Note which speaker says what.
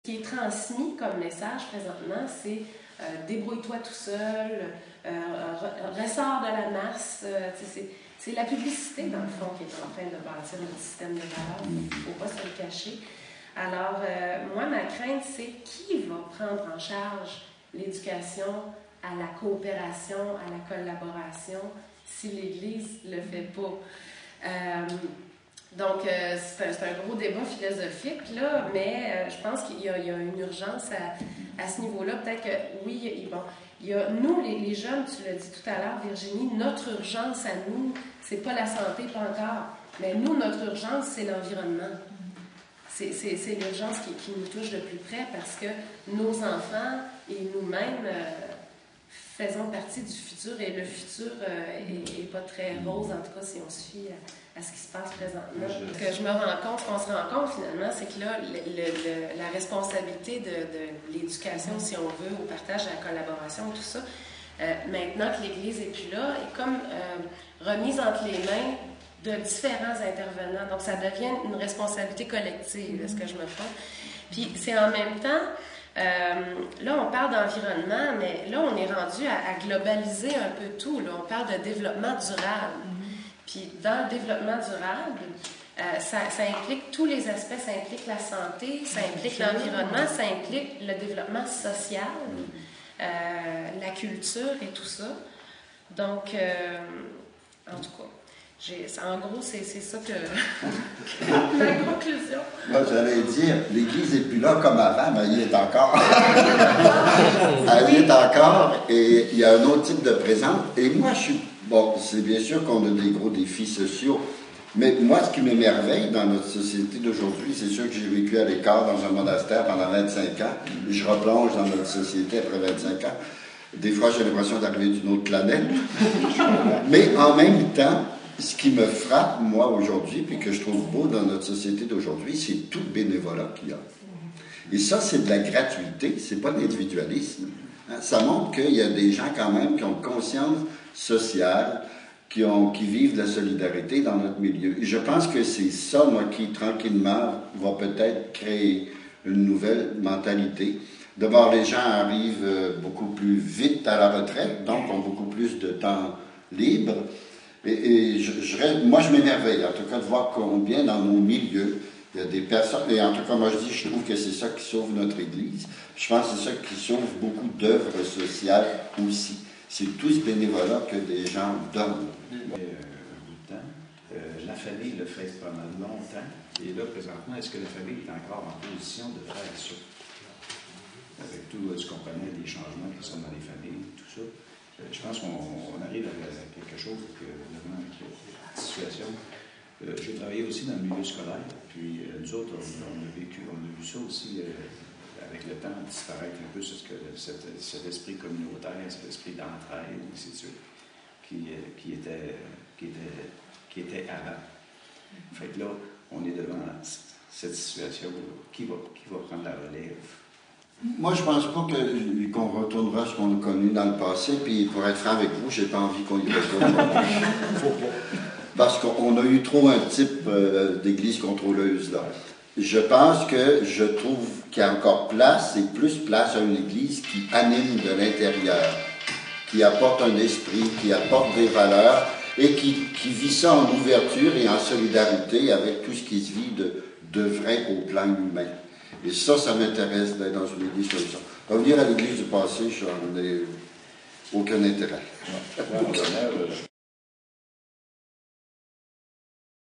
Speaker 1: Ce qui est transmis comme message présentement, c'est débrouille-toi tout seul, ressors de la masse. C'est la publicité, dans le fond, qui est en train de bâtir notre système de valeurs. Il ne faut pas se le cacher. Alors, moi, ma crainte, c'est qui va prendre en charge l'éducation à la coopération, à la collaboration, si l'Église ne le fait pas. Donc, c'est un gros débat philosophique, là, mais je pense qu'il y a une urgence à ce niveau-là. Peut-être que, oui, bon, il y a, nous, les jeunes, tu l'as dit tout à l'heure, Virginie, notre urgence à nous, c'est pas la santé, pas encore, mais nous, notre urgence, c'est l'environnement. C'est l'urgence qui nous touche de plus près parce que nos enfants et nous-mêmes faisons partie du futur et le futur n'est pas très rose, en tout cas, si on se fie à ce qui se passe présentement. Ce que je me rends compte, qu'on se rend compte finalement, c'est que là, la responsabilité de l'éducation, si on veut, au partage, à la collaboration, tout ça, maintenant que l'Église n'est plus là, est comme remise entre les mains de différents intervenants. Donc, ça devient une responsabilité collective, est-ce que je me trompe? Puis, c'est en même temps, là, on parle d'environnement, mais là, on est rendu à globaliser un peu tout. Là. On parle de développement durable. Puis, dans le développement durable, ça implique tous les aspects. Ça implique la santé, ça implique l'environnement, ça implique le développement social, la culture et tout ça. Donc, en tout cas, en gros, c'est ça que ma conclusion.
Speaker 2: Moi, j'allais dire, l'Église n'est plus là comme avant, mais elle y est encore. Elle y est encore, et il y a un autre type de présence. Et moi, je suis... Bon, c'est bien sûr qu'on a des gros défis sociaux, mais moi, ce qui m'émerveille dans notre société d'aujourd'hui, c'est sûr que j'ai vécu à l'écart dans un monastère pendant 25 ans. Je replonge dans notre société après 25 ans. Des fois, j'ai l'impression d'arriver d'une autre planète. Mais en même temps, ce qui me frappe, moi, aujourd'hui, puis que je trouve beau dans notre société d'aujourd'hui, c'est tout le bénévolat qu'il y a. Et ça, c'est de la gratuité, c'est pas de l'individualisme. Ça montre qu'il y a des gens, quand même, qui ont conscience sociale, qui vivent de la solidarité dans notre milieu. Et je pense que c'est ça, moi, qui, tranquillement, va peut-être créer une nouvelle mentalité. D'abord, les gens arrivent beaucoup plus vite à la retraite, donc ont beaucoup plus de temps libre. Et moi, je m'émerveille, en tout cas, de voir combien dans nos milieux, il y a des personnes, et en tout cas, moi, je trouve que c'est ça qui sauve notre Église. Je pense que c'est ça qui sauve beaucoup d'œuvres sociales aussi. C'est tout ce bénévolat que des gens donnent.
Speaker 3: Un bout de temps. La famille le fait pendant longtemps. Et là, présentement, est-ce que la famille est encore en position de faire ça? Avec tout ce qu'on connaît, des changements qui sont dans les familles, tout ça. Je pense qu'on arrive à quelque chose devant cette situation. J'ai travaillé aussi dans le milieu scolaire, puis nous autres, on a vu ça aussi avec le temps, disparaître un peu cet esprit communautaire, cet esprit d'entraide, ainsi de suite, qui était avant. Fait que là, on est devant cette situation qui va prendre la relève.
Speaker 2: Moi, je pense pas qu'on retournera ce qu'on a connu dans le passé, puis pour être franc avec vous, j'ai pas envie qu'on y retourne. Faut pas. Parce qu'on a eu trop un type d'église contrôleuse, là. Je trouve qu'il y a encore place, et plus place à une église qui anime de l'intérieur, qui apporte un esprit, qui apporte des valeurs, et qui vit ça en ouverture et en solidarité avec tout ce qui se vit de vrai au plan humain. Et ça m'intéresse d'être dans une église comme ça. Revenir à l'église du passé, j'en ai aucun intérêt.